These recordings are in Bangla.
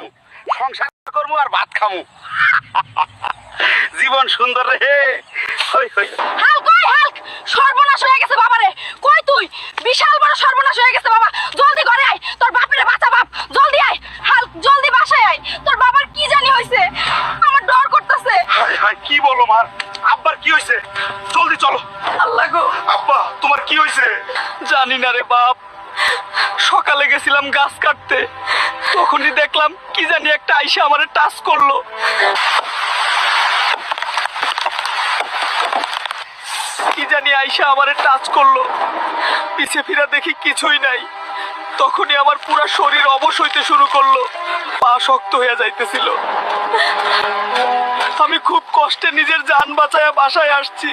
খামু, সংসার করবো আর ভাত খামু। জীবন সুন্দর রে। হাল্ক ওই হাল্ক, সর্বনাশ হয়ে গেছে বাবারে। কই তুই? বিশাল বড় সর্বনাশ হয়ে গেছে বাবা। জলদি ঘরে আয়, তোর বাপেরে বাঁচা বাপ। জলদি আয় হাল্ক, জলদি বাসায় আয়। তোর বাবার কি জানি হইছে, আমার ডর করতেছে। হায় হায়, কি বলো মার? আব্বার কি হইছে? জলদি চলো। আল্লাহ গো। আব্বা তোমার কি হইছে? জানি না রে বাপ। সকালে গেছিলাম গাছ কাটতে, তখনই দেখলাম কি জানি একটা আইসা আমারে টাচ করলো। কি জানি আইসা আমারে টাচ করলো। পিছে ফিরা দেখি কিছুই নাই। তখনই আমার পুরো শরীর অবশ হইতে শুরু করলো, পা শক্ত হয়ে যাইতেছিল। আমি খুব কষ্টে নিজের জান বাঁচায়া বাসায় আসছি,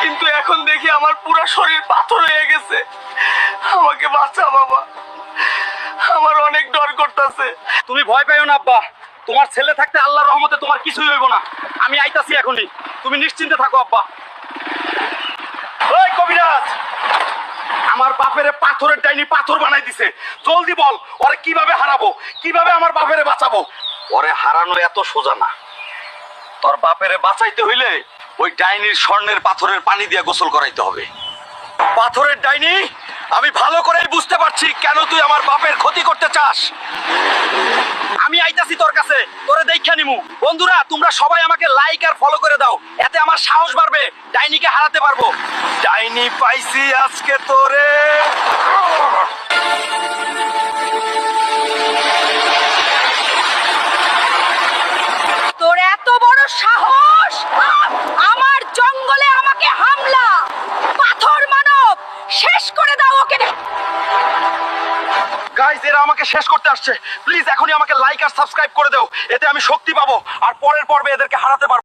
কিন্তু এখন দেখি আমার পুরো শরীর পাথর হয়ে গেছে। আমাকে বাঁচা বাবা, আমার অনেক ডর করতেছে। তুমি ভয় পাইও না আব্বা, তোমার ছেলে থাকতে আল্লাহর রহমতে তোমার কিছুই হইব না। আমি আইতাছি এখনই, তুমি নিশ্চিন্তে থাকো আব্বা। ওই কবিরাজ, আমার বাপেরে পাথরের ডাইনি পাথর বানাই দিছে। জলদি বল, ওরে কিভাবে হারাবো, কিভাবে আমার বাপেরে বাঁচাবো? ওরে হারানো এত সোজা না। তোর বাপেরে বাঁচাইতে হইলে ওই ডাইনির স্বর্ণের পাথরের পানি দিয়ে গোসল করাইতে হবে। পাথরের ডাইনি, আমি ভালো করেই বুঝতে পারছি কেন তুই আমার বাপের ক্ষতি করতে চাস। আমি আইতাছি তোর কাছে, তোরে দেখা নিমু। বন্ধুরা তোমরা সবাই আমাকে লাইক আর ফলো করে দাও, এতে আমার সাহস বাড়বে, ডাইনিকে হারাতে পারবো। ডাইনি পাইছি আজকে তোরে। তোর এত বড় সাহস, আমার জঙ্গলে আমাকে হামলা! পাথর মানব, শেষ করে দাও ওকে। গাইস, এরা আমাকে শেষ করতে আসছে। প্লিজ এখনই আমাকে লাইক আর সাবস্ক্রাইব করে দাও, এতে আমি শক্তি পাবো আর পরের পর্বে এদেরকে হারাতে পারবো।